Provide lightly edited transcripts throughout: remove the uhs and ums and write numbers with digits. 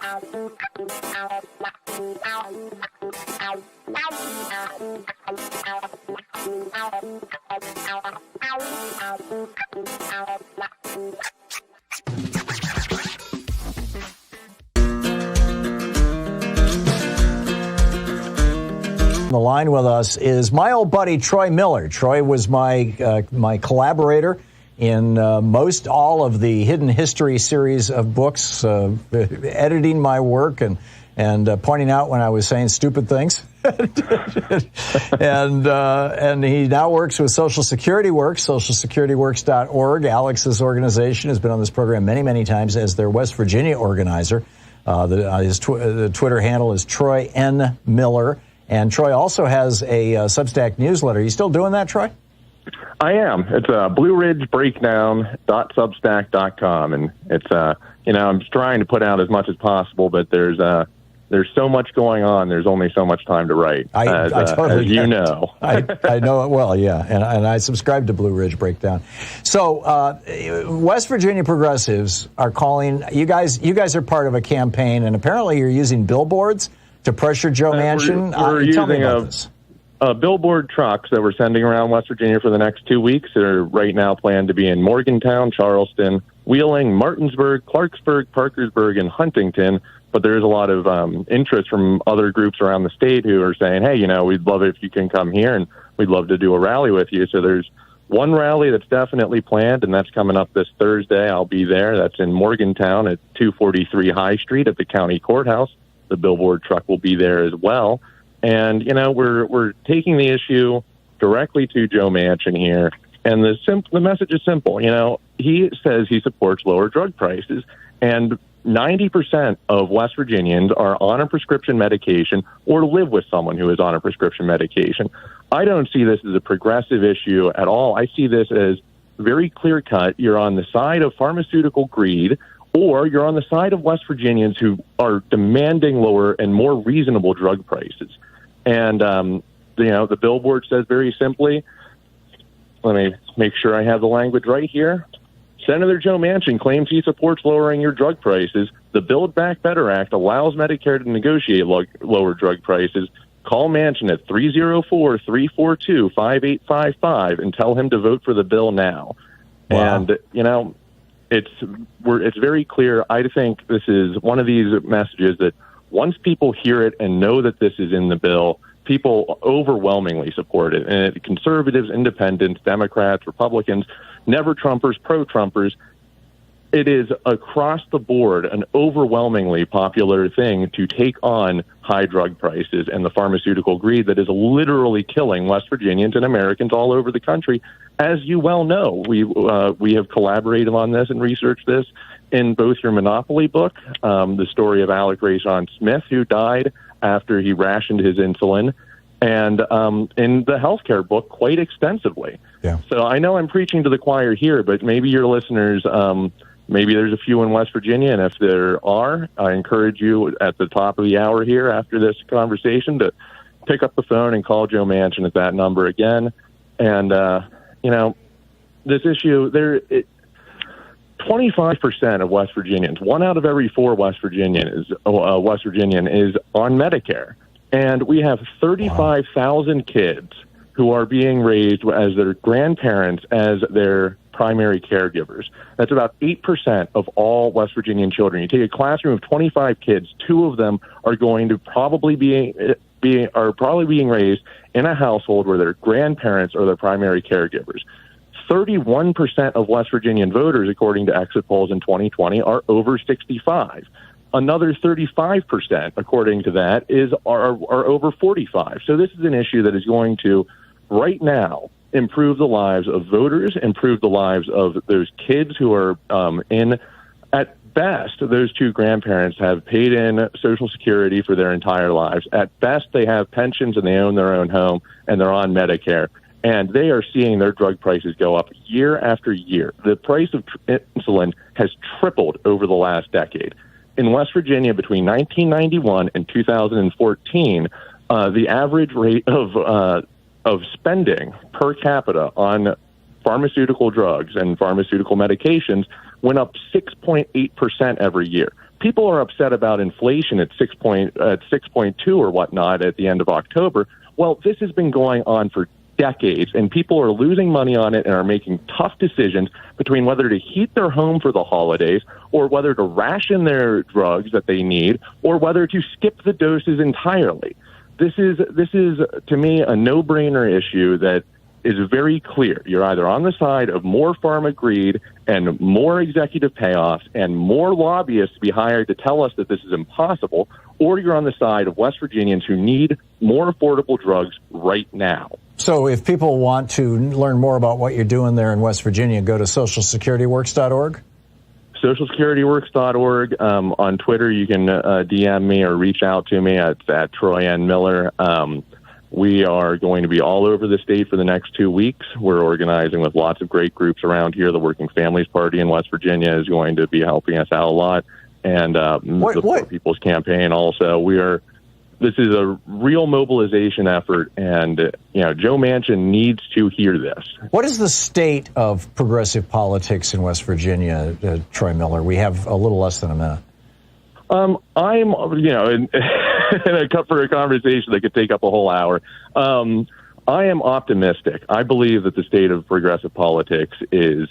The line with us is my old buddy Troy Miller. Troy was my my collaborator in most all of the Hidden History series of books, editing my work and pointing out when I was saying stupid things. and he now works with Social Security Works, socialsecurityworks.org. Alex's organization has been on this program many, many times as their West Virginia organizer. The Twitter handle is Troy N. Miller. And Troy also has a Substack newsletter. Are you still doing that, Troy? I am. It's blueridgebreakdown.substack.com. And it's, I'm just trying to put out as much as possible, but there's so much going on. There's only so much time to write, I totally as you know. I know it well, yeah. And I subscribe to Blue Ridge Breakdown. So West Virginia progressives are calling, you guys are part of a campaign, and apparently you're using billboards to pressure Joe Manchin. We're using billboard trucks that we're sending around West Virginia for the next 2 weeks. They're right now planned to be in Morgantown, Charleston, Wheeling, Martinsburg, Clarksburg, Parkersburg, and Huntington. But there is a lot of interest from other groups around the state who are saying, hey, we'd love it if you can come here, and we'd love to do a rally with you. So there's one rally that's definitely planned, and that's coming up this Thursday. I'll be there. That's in Morgantown at 243 High Street at the county courthouse. The billboard truck will be there as well. And, we're taking the issue directly to Joe Manchin here. And the message is simple. He says he supports lower drug prices. And 90% of West Virginians are on a prescription medication or live with someone who is on a prescription medication. I don't see this as a progressive issue at all. I see this as very clear cut. You're on the side of pharmaceutical greed, or you're on the side of West Virginians who are demanding lower and more reasonable drug prices. And, the billboard says very simply, let me make sure I have the language right here. Senator Joe Manchin claims he supports lowering your drug prices. The Build Back Better Act allows Medicare to negotiate lower drug prices. Call Manchin at 304-342-5855 and tell him to vote for the bill now. Wow. And, it's very clear. I think this is one of these messages that once people hear it and know that this is in the bill, people overwhelmingly support it. And conservatives, independents, Democrats, Republicans, never-Trumpers, pro-Trumpers, it is across the board an overwhelmingly popular thing to take on high drug prices and the pharmaceutical greed that is literally killing West Virginians and Americans all over the country. As you well know, we have collaborated on this and researched this in both your Monopoly book, the story of Alec Rayshawn Smith, who died after he rationed his insulin, and in the healthcare book quite extensively. Yeah. So I know I'm preaching to the choir here, but maybe your listeners, maybe there's a few in West Virginia, and if there are, I encourage you at the top of the hour here after this conversation to pick up the phone and call Joe Manchin at that number again. And, this issue, 25% of West Virginians, 1 out of every 4 West Virginian is on Medicare. And we have 35,000 kids who are being raised as their grandparents as their primary caregivers. That's about 8% of all West Virginian children. You take a classroom of 25 kids, 2 of them are going to probably being raised in a household where their grandparents are their primary caregivers. 31% of West Virginian voters, according to exit polls in 2020, are over 65. Another 35%, according to that, are over 45. So this is an issue that is going to, right now, improve the lives of voters, improve the lives of those kids who are at best, those 2 grandparents have paid in Social Security for their entire lives. At best, they have pensions and they own their own home and they're on Medicare. And they are seeing their drug prices go up year after year. The price of insulin has tripled over the last decade. In West Virginia, between 1991 and 2014, the average rate of spending per capita on pharmaceutical drugs and pharmaceutical medications went up 6.8% every year. people are upset about inflation at 6.2 or whatnot at the end of October. Well, this has been going on for decades, and people are losing money on it and are making tough decisions between whether to heat their home for the holidays or whether to ration their drugs that they need or whether to skip the doses entirely. This is to me a no-brainer issue that is very clear. You're either on the side of more pharma greed and more executive payoffs and more lobbyists to be hired to tell us that this is impossible, or you're on the side of West Virginians who need more affordable drugs right now. So if people want to learn more about what you're doing there in West Virginia, go to socialsecurityworks.org? socialsecurityworks.org. On Twitter, you can DM me or reach out to me at Troy N. Miller. We are going to be all over the state for the next 2 weeks. We're organizing with lots of great groups around here. The Working Families Party in West Virginia is going to be helping us out a lot. And the Poor People's Campaign also. This is a real mobilization effort, and Joe Manchin needs to hear this. What is the state of progressive politics in West Virginia, Troy Miller? We have a little less than a minute. I'm, for a conversation that could take up a whole hour. I am optimistic. I believe that the state of progressive politics is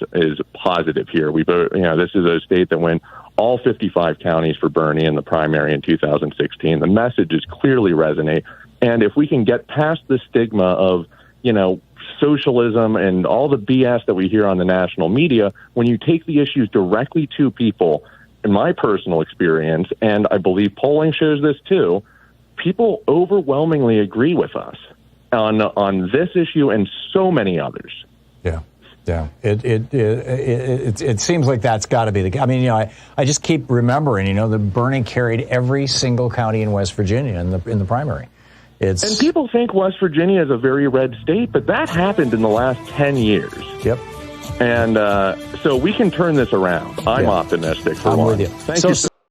positive here. This is a state that went all 55 counties for Bernie in the primary in 2016. The message is clearly resonate. And if we can get past the stigma of, socialism and all the BS that we hear on the national media, when you take the issues directly to people, in my personal experience, and I believe polling shows this too, people overwhelmingly agree with us on this issue and so many others. Yeah. It seems like that's got to be the. I mean, I just keep remembering, that Bernie carried every single county in West Virginia in the primary. And people think West Virginia is a very red state, but that happened in the last 10 years. Yep. And so we can turn this around. I'm optimistic. I'm with you. Thank you, sir.